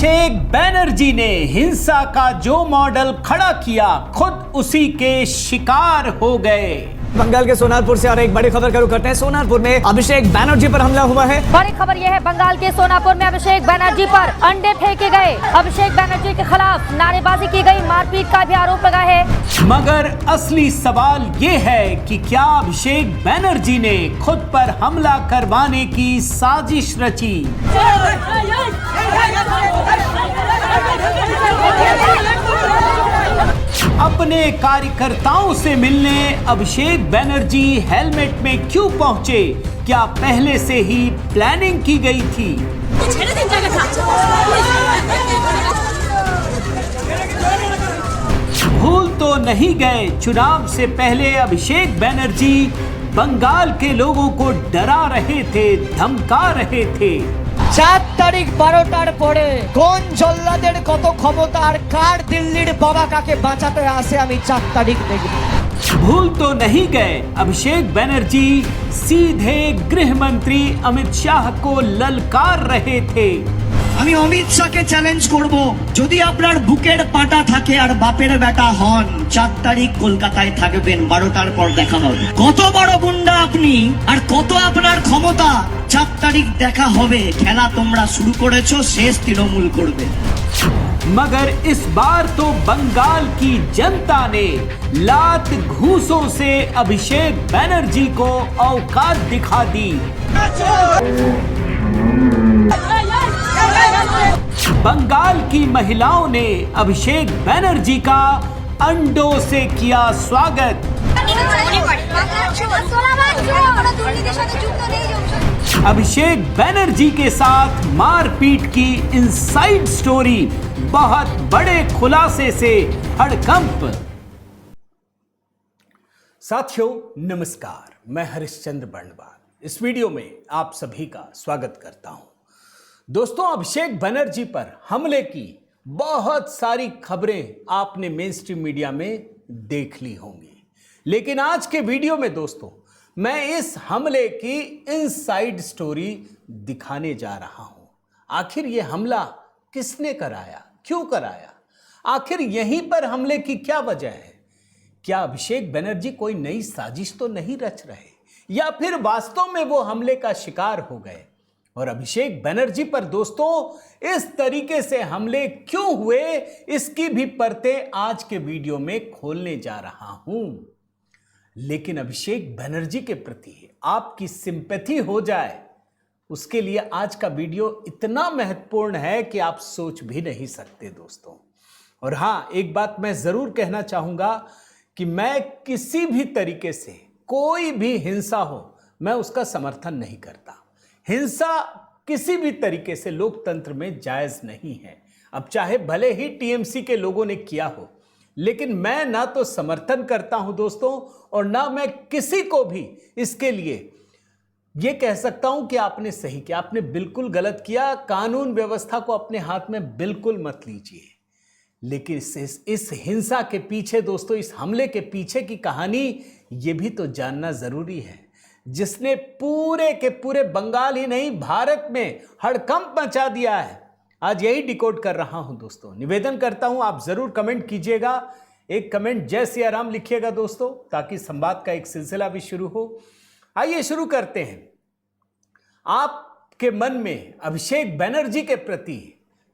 अभिषेक बैनर्जी ने हिंसा का जो मॉडल खड़ा किया, खुद उसी के शिकार हो गए। बंगाल के सोनारपुर से और एक बड़ी खबर शुरू करते हैं। सोनारपुर में अभिषेक बैनर्जी पर हमला हुआ है। बड़ी खबर यह है, बंगाल के सोनापुर में अभिषेक बैनर्जी पर अंडे फेंके गए। अभिषेक बैनर्जी के खिलाफ नारेबाजी की गई, मारपीट का भी आरोप लगा है। मगर असली सवाल ये है कि क्या अभिषेक बैनर्जी ने खुद पर हमला करवाने की साजिश रची? अपने कार्यकर्ताओं से मिलने अभिषेक बैनर्जी हेलमेट में क्यों पहुंचे? क्या पहले से ही प्लानिंग की गई थी? भूल तो नहीं गए, चुनाव से पहले अभिषेक बैनर्जी बंगाल के लोगों को डरा रहे थे, धमका रहे थे। 4 তারিখ 12টার পরে কোন জল্লাদের কত ক্ষমতা আর কার দিল্লির বাবা কাকে বাঁচাতে আসে আমি 4 তারিখ দেখব। भूल तो नहीं गए, अभिषेक बैनर्जी सीधे गृह मंत्री अमित शाह को ललकार रहे थे। আমি অমিত শাহকে চ্যালেঞ্জ করব, যদি আপনার বুকের পাটা থাকে আর বাপের বেটা হন 4 তারিখ কলকাতায় থাকবেন, 12টার পর দেখা হবে। কত বড় গুন্ডা আপনি আর কত আপনার ক্ষমতা, 4 তারিখ দেখা হবে। খেলা তোমরা শুরু করেছো, শেষ তৃণমূল করবে। मगर इस बार तो बंगाल की जनता ने लात घूसों से अभिषेक बैनर्जी को औकात दिखा दी। बंगाल की महिलाओं ने अभिषेक बैनर्जी का अंडों से किया स्वागत। अभिषेक बैनर्जी के साथ मारपीट की इनसाइड स्टोरी, बहुत बड़े खुलासे से हड़कंप। साथियों नमस्कार, मैं हरिश्चंद्र बर्णवाल इस वीडियो में आप सभी का स्वागत करता हूं। दोस्तों, अभिषेक बैनर्जी पर हमले की बहुत सारी खबरें आपने मेन स्ट्रीम मीडिया में देख ली होंगी, लेकिन आज के वीडियो में दोस्तों मैं इस हमले की इनसाइड स्टोरी दिखाने जा रहा हूं। आखिर यह हमला किसने कराया, क्यों कराया, आखिर यहीं पर हमले की क्या वजह है? क्या अभिषेक बैनर्जी कोई नई साजिश तो नहीं रच रहे, या फिर वास्तव में वो हमले का शिकार हो गए? और अभिषेक बैनर्जी पर दोस्तों इस तरीके से हमले क्यों हुए, इसकी भी परतें आज के वीडियो में खोलने जा रहा हूं। लेकिन अभिषेक बैनर्जी के प्रति आपकी सिंपैथी हो जाए, उसके लिए आज का वीडियो इतना महत्वपूर्ण है कि आप सोच भी नहीं सकते दोस्तों। और हां, एक बात मैं जरूर कहना चाहूंगा कि मैं किसी भी तरीके से कोई भी हिंसा हो, मैं उसका समर्थन नहीं करता। हिंसा किसी भी तरीके से लोकतंत्र में जायज नहीं है। अब चाहे भले ही टीएमसी के लोगों ने किया हो, लेकिन मैं ना तो समर्थन करता हूं दोस्तों, और ना मैं किसी को भी इसके लिए यह कह सकता हूं कि आपने सही किया, आपने बिल्कुल गलत किया। कानून व्यवस्था को अपने हाथ में बिल्कुल मत लीजिए। लेकिन इस हिंसा के पीछे दोस्तों, इस हमले के पीछे की कहानी ये भी तो जानना जरूरी है, जिसने पूरे के पूरे बंगाल ही नहीं भारत में हड़कंप मचा दिया है। आज यही डिकोड कर रहा हूं दोस्तों। निवेदन करता हूं आप जरूर कमेंट कीजिएगा, एक कमेंट जय सिया राम लिखिएगा दोस्तों, ताकि संवाद का एक सिलसिला भी शुरू हो। आइए शुरू करते हैं। आपके मन में अभिषेक बैनर्जी के प्रति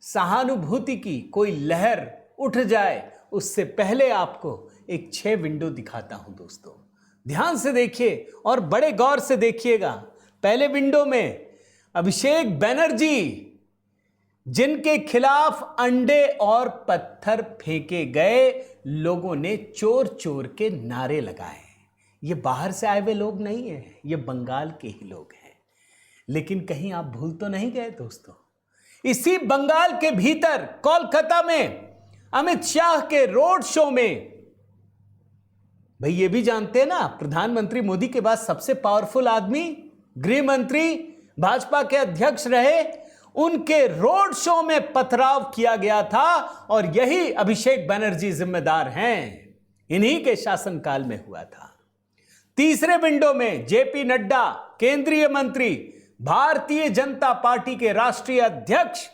सहानुभूति की कोई लहर उठ जाए, उससे पहले आपको एक 6 विंडो दिखाता हूं दोस्तों। ध्यान से देखिए और बड़े गौर से देखिएगा। पहले विंडो में अभिषेक बैनर्जी, जिनके खिलाफ अंडे और पत्थर फेंके गए, लोगों ने चोर चोर के नारे लगाए। ये बाहर से आए हुए लोग नहीं हैं, ये बंगाल के ही लोग हैं। लेकिन कहीं आप भूल तो नहीं गए दोस्तों, इसी बंगाल के भीतर कोलकाता में अमित शाह के रोड शो में, भाई ये भी जानते हैं ना, प्रधानमंत्री मोदी के बाद सबसे पावरफुल आदमी, गृह मंत्री, भाजपा के अध्यक्ष रहे, उनके रोड शो में पथराव किया गया था। और यही अभिषेक बैनर्जी जिम्मेदार हैं, इन्हीं के शासनकाल में हुआ था। तीसरे विंडो में जेपी नड्डा, केंद्रीय मंत्री, भारतीय जनता पार्टी के राष्ट्रीय अध्यक्ष,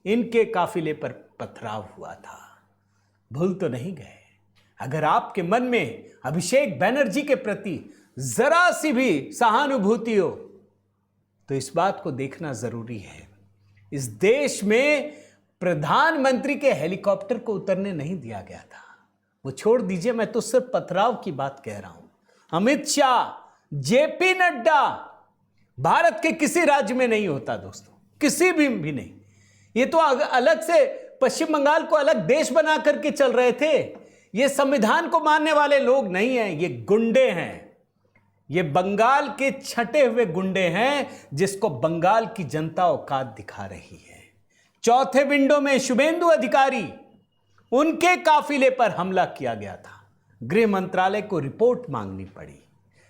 इनके काफिले पर पथराव हुआ था। भूल तो नहीं गए? अगर आपके मन में अभिषेक बनर्जी के प्रति जरा सी भी सहानुभूति हो तो इस बात को देखना जरूरी है। इस देश में प्रधानमंत्री के हेलीकॉप्टर को उतरने नहीं दिया गया था। वो छोड़ दीजिए, मैं तो सिर्फ पथराव की बात कह रहा हूं। अमित शाह, जेपी नड्डा भारत के किसी राज्य में नहीं होता दोस्तों, किसी भी नहीं। ये तो अलग से पश्चिम बंगाल को अलग देश बना करके चल रहे थे। ये संविधान को मानने वाले लोग नहीं हैं, ये गुंडे हैं। ये बंगाल के छटे हुए गुंडे हैं जिसको बंगाल की जनता औकात दिखा रही है। चौथे विंडो में शुभेंदु अधिकारी, उनके काफिले पर हमला किया गया था। गृह मंत्रालय को रिपोर्ट मांगनी पड़ी।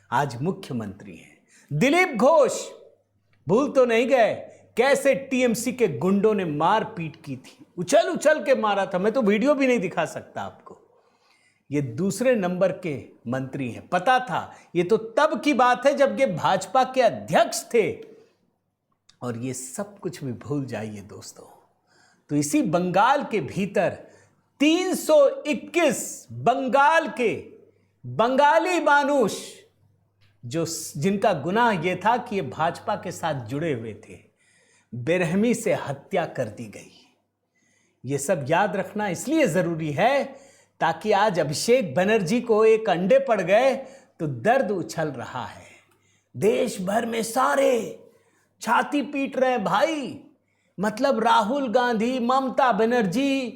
आज मुख्यमंत्री हैं दिलीप घोष। भूल तो नहीं गए कैसे टीएमसी के गुंडों ने मारपीट की थी, उछल उछल के मारा था। मैं तो वीडियो भी नहीं दिखा सकता आपको। ये दूसरे नंबर के मंत्री हैं, पता था। ये तो तब की बात है जब ये भाजपा के अध्यक्ष थे। और ये सब कुछ भी भूल जाइए दोस्तों। तो इसी बंगाल के भीतर 321 बंगाल के बंगाली मानुष जिनका गुनाह यह था कि ये भाजपा के साथ जुड़े हुए थे, बेरहमी से हत्या कर दी गई। ये सब याद रखना इसलिए जरूरी है ताकि आज अभिषेक बनर्जी को एक अंडे पड़ गए तो दर्द उछल रहा है। देश भर में सारे छाती पीट रहे हैं भाई। मतलब राहुल गांधी, ममता बनर्जी,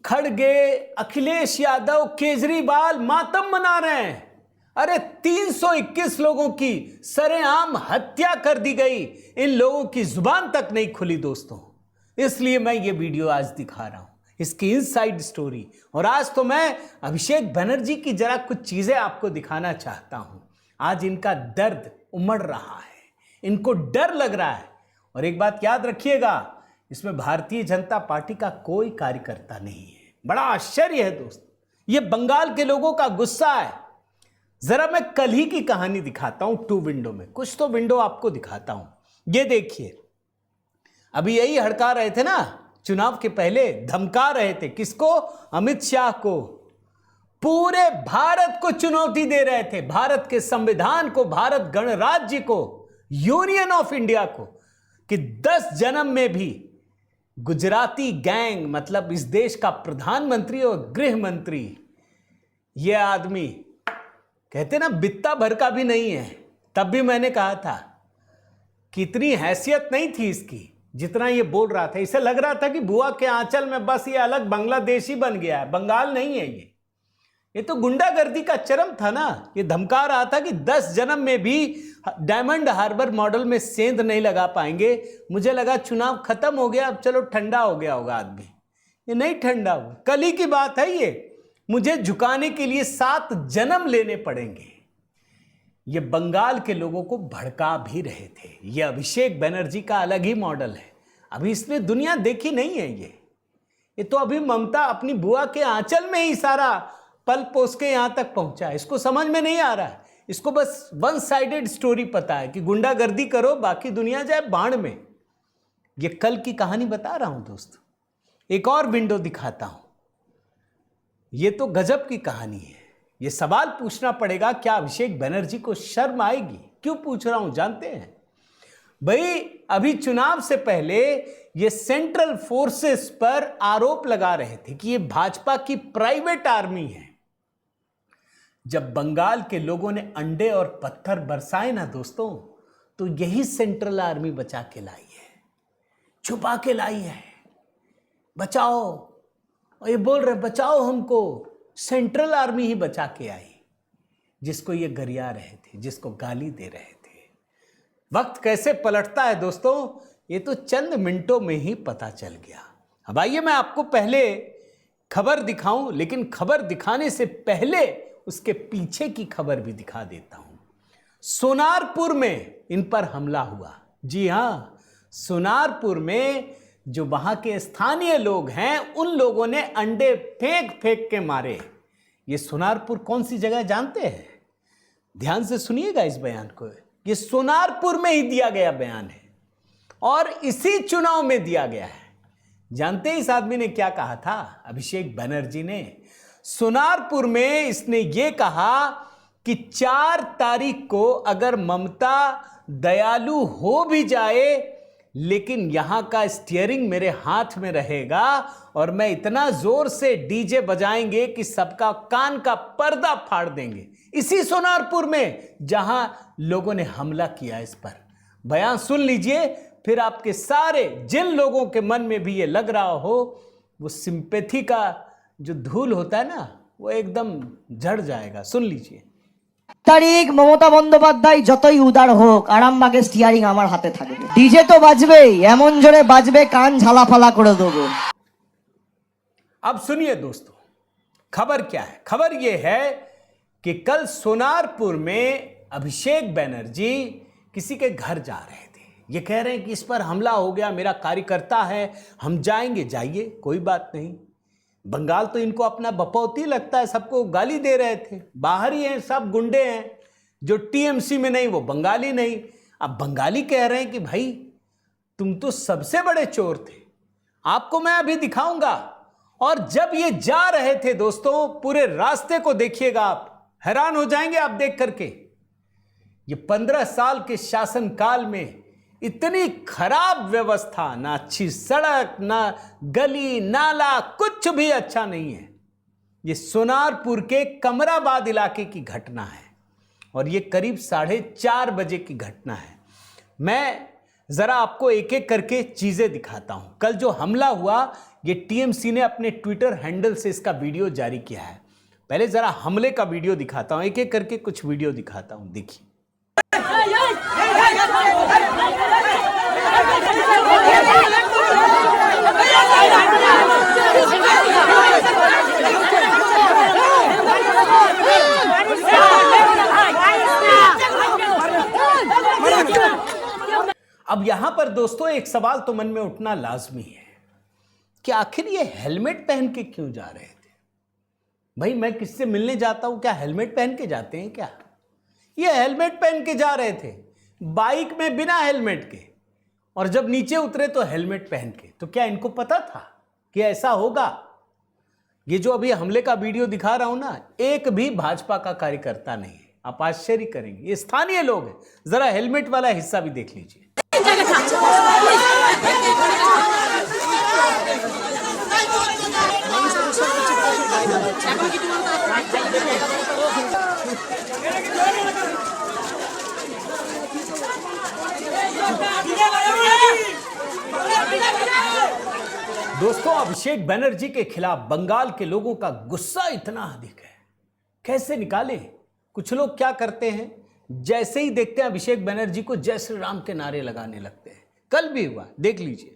खड़गे, अखिलेश यादव, केजरीवाल मातम मना रहे हैं। अरे 321 लोगों की सरेआम हत्या कर दी गई। इन लोगों की जुबान तक नहीं खुली दोस्तों। इसलिए मैं ये वीडियो आज दिखा रहा हूं, इसकी इनसाइड स्टोरी। और आज तो मैं अभिषेक बनर्जी की जरा कुछ चीजें आपको दिखाना चाहता हूं। आज इनका दर्द उमड़ रहा है, इनको डर लग रहा है। और एक बात याद रखिएगा, इसमें भारतीय जनता पार्टी का कोई कार्यकर्ता नहीं है। बड़ा आश्चर्य है दोस्त, ये बंगाल के लोगों का गुस्सा है। जरा मैं कल ही की कहानी दिखाता हूं 2 विंडो में। कुछ तो विंडो आपको दिखाता हूं। ये देखिए, अभी यही हड़का रहे थे ना, चुनाव के पहले धमका रहे थे किसको? अमित शाह को। पूरे भारत को चुनौती दे रहे थे, भारत के संविधान को, भारत गणराज्य को, यूनियन ऑफ इंडिया को, कि 10 जन्म में भी गुजराती गैंग, मतलब इस देश का प्रधानमंत्री और गृह मंत्री, ये आदमी कहते ना बित्ता भर का भी नहीं है। तब भी मैंने कहा था कि इतनी हैसियत नहीं थी इसकी जितना ये बोल रहा था। इसे लग रहा था कि बुआ के आंचल में बस ये अलग बांग्लादेश ही बन गया है, बंगाल नहीं है ये तो गुंडागर्दी का चरम था ना। ये धमका रहा था कि 10 जन्म में भी डायमंड हार्बर मॉडल में सेंध नहीं लगा पाएंगे। मुझे लगा चुनाव खत्म हो गया, अब चलो ठंडा हो गया होगा आदमी। ये नहीं ठंडा हुआ, कल ही की बात है ये। मुझे झुकाने के लिए 7 जन्म लेने पड़ेंगे। ये बंगाल के लोगों को भड़का भी रहे थे। ये अभिषेक बनर्जी का अलग ही मॉडल है। अभी इसने दुनिया देखी नहीं है। ये तो अभी ममता अपनी बुआ के आंचल में ही सारा पल पोस के यहां तक पहुंचा है। इसको समझ में नहीं आ रहा है। इसको बस वन साइडेड स्टोरी पता है कि गुंडागर्दी करो, बाकी दुनिया जाए बाढ़ में। ये कल की कहानी बता रहा हूं दोस्तों। एक और विंडो दिखाता हूं। ये तो गजब की कहानी है। ये सवाल पूछना पड़ेगा, क्या अभिषेक बनर्जी को शर्म आएगी? क्यों पूछ रहा हूं जानते हैं भाई? अभी चुनाव से पहले ये सेंट्रल फोर्सेस पर आरोप लगा रहे थे कि ये भाजपा की प्राइवेट आर्मी है। जब बंगाल के लोगों ने अंडे और पत्थर बरसाए ना दोस्तों, तो यही सेंट्रल आर्मी बचा के लाई है, छुपा के लाई है। बचाओ, और ये बोल रहे बचाओ हमको। सेंट्रल आर्मी ही बचा के आई, जिसको ये गरिया रहे थे, जिसको गाली दे रहे थे। वक्त कैसे पलटता है दोस्तों, ये तो चंद मिनटों में ही पता चल गया। अब आइए मैं आपको पहले खबर दिखाऊं, लेकिन खबर दिखाने से पहले उसके पीछे की खबर भी दिखा देता हूं। सोनारपुर में इन पर हमला हुआ। जी हां, सोनारपुर में जो वहां के स्थानीय लोग हैं, उन लोगों ने अंडे फेंक फेंक के मारे। ये सोनारपुर कौन सी जगह जानते हैं? ध्यान से सुनिएगा इस बयान को। ये सोनारपुर में ही दिया गया बयान है। और इसी चुनाव में दिया गया है। जानते हैं इस आदमी ने क्या कहा था? अभिषेक बनर्जी ने सोनारपुर में इसने ये कहा कि 4 तारीख को अगर ममता दयालु हो भी जाए, लेकिन यहां का स्टीयरिंग मेरे हाथ में रहेगा और मैं इतना जोर से डीजे बजाएंगे कि सबका कान का पर्दा फाड़ देंगे। इसी सोनारपुर में जहां लोगों ने हमला किया इस पर। बयान सुन लीजिए, फिर आपके सारे जिन लोगों के मन में भी ये लग रहा हो, वो सिंपैथी का जो धूल होता है ना, वो एकदम झड़ जाएगा। सुन लीजिए। তারিখ মমতা বন্দ্যোপাধ্যায় যতই উদার হোক, আরামবাগের স্টিয়ারিং আমার হাতে থাকবে। ডিজে তো বাজবেই, এমন জোরে বাজবে কান ঝালাফালা করে দেবো। अब सुनिए दोस्तों, खबर क्या है? खबर यह है कि कल सोनारपुर में अभिषेक बनर्जी किसी के घर जा रहे थे। ये कह रहे हैं कि इस पर हमला हो गया, मेरा कार्यकर्ता है, हम जाएंगे। जाइए, कोई बात नहीं। बंगाल तो इनको अपना बपौती लगता है, सबको गाली दे रहे थे। बाहर ही हैं, सब गुंडे हैं, जो टीएमसी में नहीं वो बंगाली नहीं। अब बंगाली कह रहे हैं कि भाई तुम तो सबसे बड़े चोर थे, आपको मैं अभी दिखाऊंगा। और जब ये जा रहे थे दोस्तों, पूरे रास्ते को देखिएगा, आप हैरान हो जाएंगे आप देख करके। ये 15 साल के शासनकाल में इतनी खराब व्यवस्था, ना अच्छी सड़क, ना गली नाला, कुछ भी अच्छा नहीं है। ये सोनारपुर के कमराबाद इलाके की घटना है और ये करीब 4:30 बजे की घटना है। मैं जरा आपको एक एक करके चीजें दिखाता हूं। कल जो हमला हुआ, ये टीएमसी ने अपने ट्विटर हैंडल से इसका वीडियो जारी किया है। पहले जरा हमले का वीडियो दिखाता हूं, एक एक करके कुछ वीडियो दिखाता हूं, देखिए। अब यहां पर दोस्तों एक सवाल तो मन में उठना लाजमी है कि आखिर ये हेलमेट पहन के क्यों जा रहे थे? भाई मैं किससे मिलने जाता हूं, क्या हेलमेट पहन के जाते हैं क्या? ये हेलमेट पहन के जा रहे थे, बाइक में बिना हेलमेट के, और जब नीचे उतरे तो हेलमेट पहन के। तो क्या इनको पता था कि ऐसा होगा? ये जो अभी हमले का वीडियो दिखा रहा हूं ना, एक भी भाजपा का कार्यकर्ता नहीं है। आप आश्चर्य करेंगे, ये स्थानीय लोग हैं। जरा हेलमेट वाला हिस्सा भी देख लीजिए। दोस्तों, अभिषेक बनर्जी के खिलाफ बंगाल के लोगों का गुस्सा इतना अधिक है, कैसे निकाले? कुछ लोग क्या करते हैं, जैसे ही देखते हैं अभिषेक बनर्जी को, जय श्री राम के नारे लगाने लगते हैं। कल भी हुआ, देख लीजिए।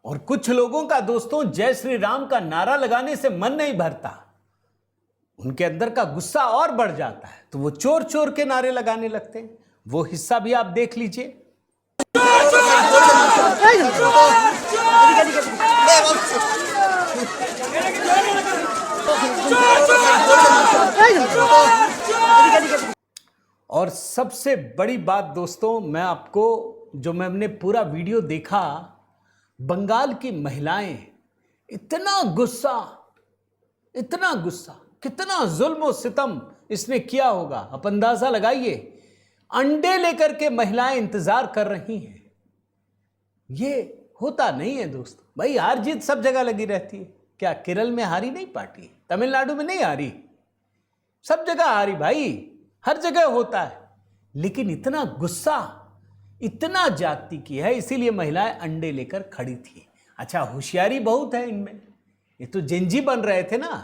और कुछ लोगों का दोस्तों जय श्री राम का नारा लगाने से मन नहीं भरता, उनके अंदर का गुस्सा और बढ़ जाता है, तो वो चोर चोर के नारे लगाने लगते हैं। वो हिस्सा भी आप देख लीजिए। और सबसे बड़ी बात दोस्तों, मैं आपको जो मैंने पूरा वीडियो देखा, बंगाल की महिलाएं इतना गुस्सा, कितना जुल्म और सितम इसने किया होगा, आप अंदाजा लगाइए। अंडे लेकर के महिलाएं इंतजार कर रही हैं। ये होता नहीं है दोस्तों। भाई हार जीत सब जगह लगी रहती है। क्या केरल में हारी नहीं पार्टी, तमिलनाडु में नहीं हारी, सब जगह हारी भाई, हर जगह होता है। लेकिन इतना गुस्सा, इतना जाति की है, इसीलिए महिलाएं अंडे लेकर खड़ी थी। अच्छा, होशियारी बहुत है इनमें। ये तो जेंजी बन रहे थे ना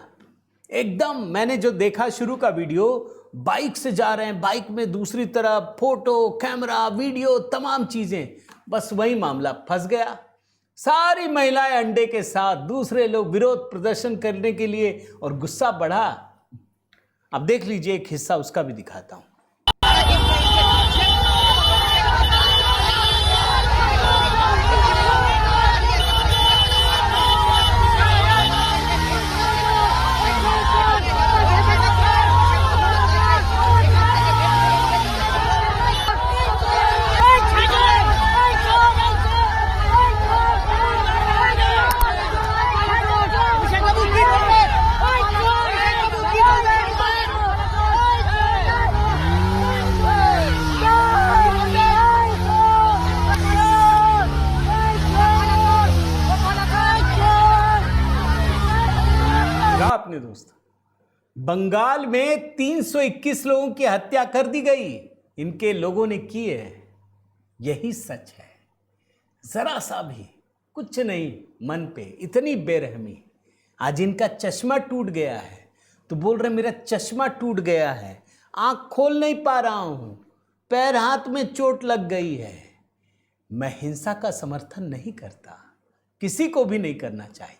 एकदम। मैंने जो देखा शुरू का वीडियो, बाइक से जा रहे हैं, बाइक में दूसरी तरफ फोटो, कैमरा, वीडियो, तमाम चीजें, बस वही मामला फंस गया। सारी महिलाएं अंडे के साथ, दूसरे लोग विरोध प्रदर्शन करने के लिए, और गुस्सा बढ़ा। अब देख लीजिए, एक हिस्सा उसका भी दिखाता हूं। कहा आपने दोस्त, बंगाल में 321 लोगों की हत्या कर दी गई, इनके लोगों ने की है, यही सच है। जरा सा भी कुछ नहीं मन पे, इतनी बेरहमी। आज इनका चश्मा टूट गया है तो बोल रहे मेरा चश्मा टूट गया है, आंख खोल नहीं पा रहा हूं, पैर हाथ में चोट लग गई है। मैं हिंसा का समर्थन नहीं करता, किसी को भी नहीं करना चाहिए।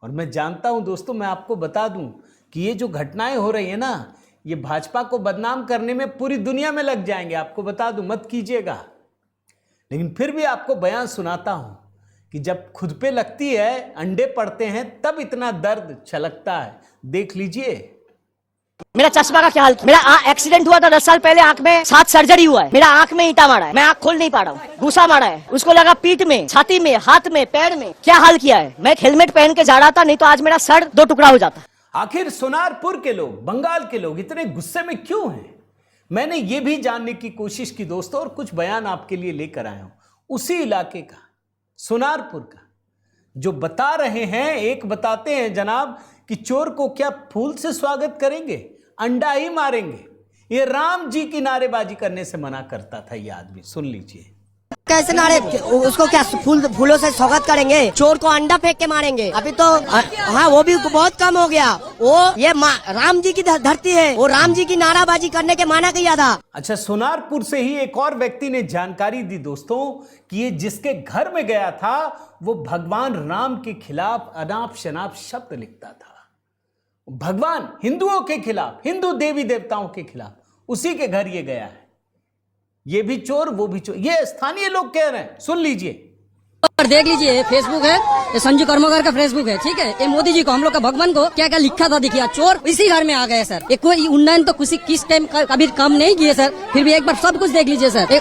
और मैं जानता हूं दोस्तों, मैं आपको बता दूं कि ये जो घटनाएं हो रही है ना, ये भाजपा को बदनाम करने में पूरी दुनिया में लग जाएंगे। आपको बता दूं, मत कीजिएगा। लेकिन फिर भी आपको बयान सुनाता हूं कि जब खुद पे लगती है, अंडे पड़ते हैं, तब इतना दर्द छलकता है। देख लीजिए। मेरा चश्मा का क्या हाल, मेरा एक्सीडेंट हुआ था 10 साल पहले, आंख में 7 सर्जरी हुआ है, मेरा आंख में ईंटा मारा है, मैं आंख खोल नहीं पा रहा हूँ, घूसा मारा है, उसको लगा पीठ में, छाती में, हाथ में, पैर में, क्या हाल किया है। मैं हेलमेट पहन के जा रहा था, नहीं तो आज मेरा सर 2 टुकड़ा हो जाता। आखिर सोनारपुर के लोग, बंगाल के लोग इतने गुस्से में क्यों हैं? मैंने ये भी जानने की कोशिश की दोस्तों, और कुछ बयान आपके लिए लेकर आया हूं उसी इलाके का, सोनारपुर का, जो बता रहे हैं। एक बताते हैं जनाब कि चोर को क्या फूल से स्वागत करेंगे, अंडा ही मारेंगे। ये राम जी की नारेबाजी करने से मना करता था ये आदमी। सुन लीजिए। कैसे नारे, उसको क्या फूलों से स्वागत करेंगे, चोर को अंडा फेंक के मारेंगे। अभी तो हाँ, वो भी बहुत कम हो गया। वो ये राम जी की धरती है, वो राम जी की नाराबाजी करने के माना किया था। अच्छा, सोनारपुर से ही एक और व्यक्ति ने जानकारी दी दोस्तों कि ये जिसके घर में गया था वो भगवान राम के खिलाफ अनाप शनाप शब्द लिखता था। भगवान हिंदुओं के खिलाफ, हिंदू देवी देवताओं के खिलाफ, उसी के घर ये गया है। ये भी चोर, वो भी चोर, ये स्थानीय लोग कह रहे हैं। सुन लीजिए और देख लीजिए, फेसबुक है, ये संजू कर्मकार का फेसबुक है, ठीक है। ये मोदी जी को, हम लोग का भगवान को क्या क्या लिखा था देखिए। चोर इसी घर में आ गए सर। एक कोई उन्नयन तो किस टाइम कभी कम नहीं किए सर, फिर भी एक बार सब कुछ देख लीजिए सर।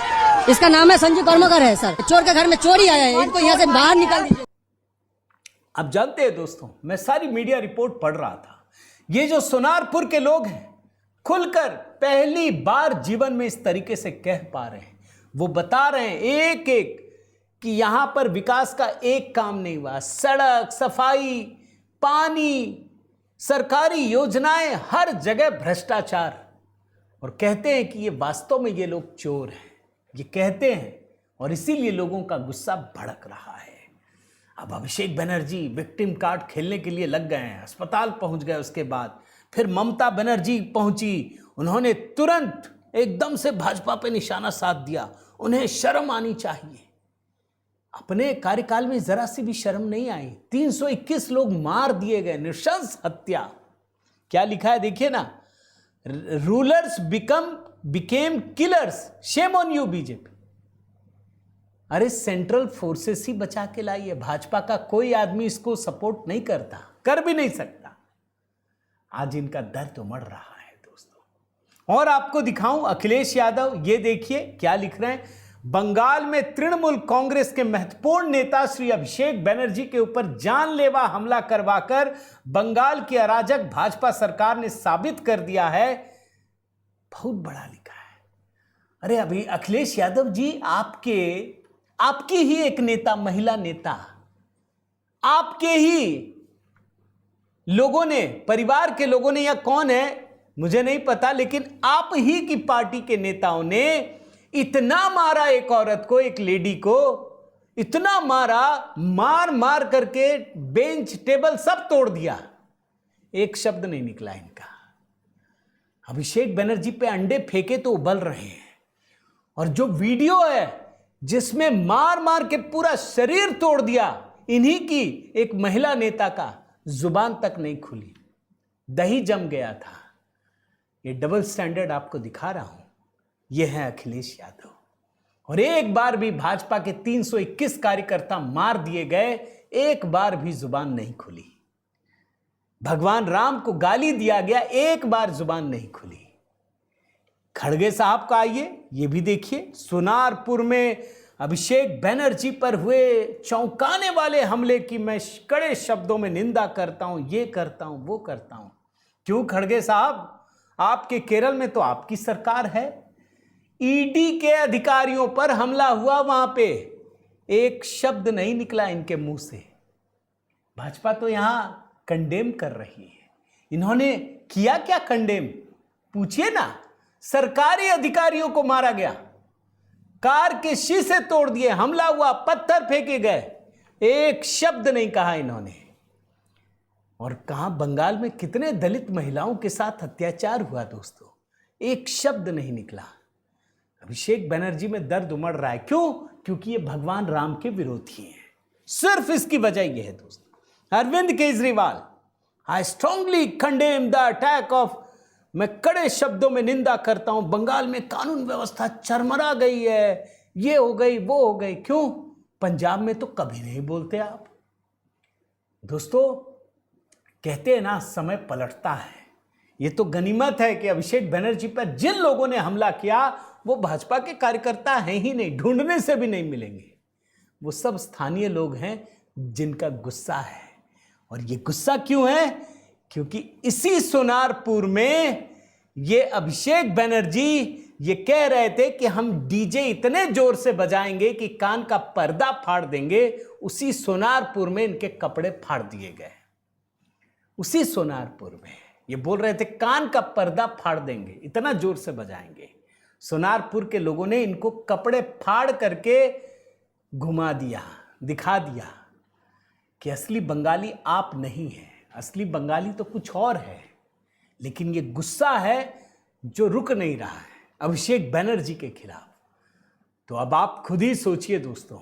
इसका नाम है संजू कर्मकार है सर। चोर के घर में चोरी आया है, इनको यहाँ से बाहर निकाल दीजिए। अब जानते हैं दोस्तों, मैं सारी मीडिया रिपोर्ट पढ़ रहा था। ये जो सोनारपुर के लोग हैं, खुलकर पहली बार जीवन में इस तरीके से कह पा रहे हैं। वो बता रहे हैं एक एक कि यहां पर विकास का एक काम नहीं हुआ। सड़क, सफाई, पानी, सरकारी योजनाएं, हर जगह भ्रष्टाचार। और कहते हैं कि ये वास्तव में ये लोग चोर हैं, ये कहते हैं, और इसीलिए लोगों का गुस्सा भड़क रहा है। अब अभिषेक बनर्जी विक्टिम कार्ड खेलने के लिए लग गए हैं, अस्पताल पहुंच गए। उसके बाद फिर ममता बनर्जी पहुंची, उन्होंने तुरंत एकदम से भाजपा पे निशाना साध दिया। उन्हें शर्म आनी चाहिए। अपने कार्यकाल में जरा सी भी शर्म नहीं आई। 321 लोग मार दिए गए, नृशंस हत्या। क्या लिखा है देखिए ना, rulers became killers, shame on you BJP. अरे सेंट्रल फोर्सेस ही बचा के लाई है। भाजपा का कोई आदमी इसको सपोर्ट नहीं करता, कर भी नहीं सकता। आज इनका दर्द उमड़ रहा है दोस्तों। और आपको दिखाऊं अखिलेश यादव, ये देखिए क्या लिख रहे हैं। बंगाल में तृणमूल कांग्रेस के महत्वपूर्ण नेता श्री अभिषेक बनर्जी के ऊपर जानलेवा हमला करवाकर बंगाल की अराजक भाजपा सरकार ने साबित कर दिया है। बहुत बड़ा लिखा है। अरे अभी अखिलेश यादव जी, आपकी ही एक नेता, महिला नेता, आपके ही लोगों ने, परिवार के लोगों ने, या कौन है मुझे नहीं पता, लेकिन आप ही की पार्टी के नेताओं ने इतना मारा एक औरत को, एक लेडी को, इतना मारा, मार मार करके बेंच टेबल सब तोड़ दिया। एक शब्द नहीं निकला इनका। अभिषेक बनर्जी पे अंडे फेंके तो उबल रहे हैं। और जो वीडियो है जिसमें मार मार के पूरा शरीर तोड़ दिया, इन्हीं की एक महिला नेता का जुबान तक नहीं खुली, दही जम गया था। ये डबल स्टैंडर्ड आपको दिखा रहा हूं। ये है अखिलेश यादव। और एक बार भी भाजपा के 321 कार्यकर्ता मार दिए गए, एक बार भी जुबान नहीं खुली। भगवान राम को गाली दिया गया, एक बार जुबान नहीं खुली। खड़गे साहब का आइए, ये भी देखिए। सोनारपुर में अभिषेक बनर्जी पर हुए चौंकाने वाले हमले की मैं कड़े शब्दों में निंदा करता हूं, ये करता हूं, वो करता हूं। क्यों खड़गे साहब, आपके केरल में तो आपकी सरकार है। ईडी के अधिकारियों पर हमला हुआ, वहां पे एक शब्द नहीं निकला इनके मुंह से। भाजपा तो यहां कंडेम कर रही है, इन्होंने किया क्या कंडेम? पूछिए ना। सरकारी अधिकारियों को मारा गया, कार के शीशे तोड़ दिए, हमला हुआ, पत्थर फेंके गए, एक शब्द नहीं कहा इन्होंने। और कहा बंगाल में कितने दलित महिलाओं के साथ अत्याचार हुआ दोस्तों, एक शब्द नहीं निकला। अभिषेक बनर्जी में दर्द उमड़ रहा है। क्यों? क्योंकि ये भगवान राम के विरोधी हैं। सिर्फ इसकी वजह यह है दोस्तों। Arvind Kejriwal, I strongly condemn the attack of, मैं कड़े शब्दों में निंदा करता हूं, बंगाल में कानून व्यवस्था चरमरा गई है, ये हो गई वो हो गई। क्यों? पंजाब में तो कभी नहीं बोलते आप। दोस्तों कहते हैं ना, समय पलटता है। ये तो गनीमत है कि अभिषेक बनर्जी पर जिन लोगों ने हमला किया वो भाजपा के कार्यकर्ता हैं ही नहीं, ढूंढने से भी नहीं मिलेंगे। वो सब स्थानीय लोग हैं जिनका गुस्सा है। और ये गुस्सा क्यों है? क्योंकि इसी सोनारपुर में ये अभिषेक बनर्जी ये कह रहे थे कि हम डीजे इतने जोर से बजाएंगे कि कान का पर्दा फाड़ देंगे। उसी सोनारपुर में इनके कपड़े फाड़ दिए गए। उसी सोनारपुर में ये बोल रहे थे कान का पर्दा फाड़ देंगे, इतना जोर से बजाएंगे। सोनारपुर के लोगों ने इनको कपड़े फाड़ करके घुमा दिया, दिखा दिया कि असली बंगाली आप नहीं हैं, असली बंगाली तो कुछ और है। लेकिन ये गुस्सा है जो रुक नहीं रहा है अभिषेक बनर्जी के खिलाफ। तो अब आप खुद ही सोचिए दोस्तों,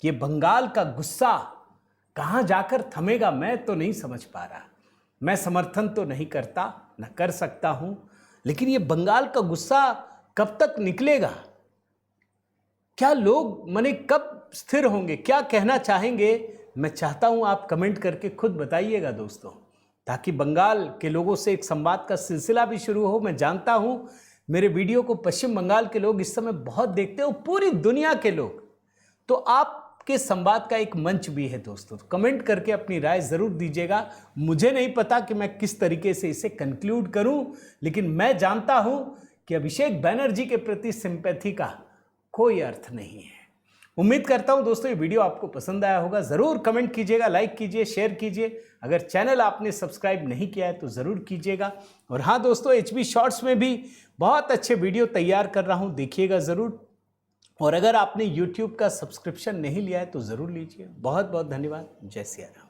ये बंगाल का गुस्सा कहां जाकर थमेगा? मैं तो नहीं समझ पा रहा। मैं समर्थन तो नहीं करता, न कर सकता हूं, लेकिन ये बंगाल का गुस्सा कब तक निकलेगा? क्या लोग माने कब स्थिर होंगे? क्या कहना चाहेंगे? मैं चाहता हूं आप कमेंट करके खुद बताइएगा दोस्तों, ताकि बंगाल के लोगों से एक संवाद का सिलसिला भी शुरू हो। मैं जानता हूं मेरे वीडियो को पश्चिम बंगाल के लोग इस समय बहुत देखते हो, पूरी दुनिया के लोग। तो आपके संवाद का एक मंच भी है दोस्तों। तो कमेंट करके अपनी राय जरूर दीजिएगा। मुझे नहीं पता कि मैं किस तरीके से इसे कंक्लूड करूं, लेकिन मैं जानता हूं कि अभिषेक बनर्जी के प्रति सिंपैथी का कोई अर्थ नहीं है। उम्मीद करता हूं दोस्तों ये वीडियो आपको पसंद आया होगा। जरूर कमेंट कीजिएगा, लाइक कीजिए, शेयर कीजिए। अगर चैनल आपने सब्सक्राइब नहीं किया है तो जरूर कीजिएगा। और हाँ दोस्तों, HB शॉर्ट्स में भी बहुत अच्छे वीडियो तैयार कर रहा हूं, देखिएगा जरूर। और अगर आपने YouTube का सब्सक्रिप्शन नहीं लिया है तो जरूर लीजिए। बहुत बहुत धन्यवाद। जय सिया राम।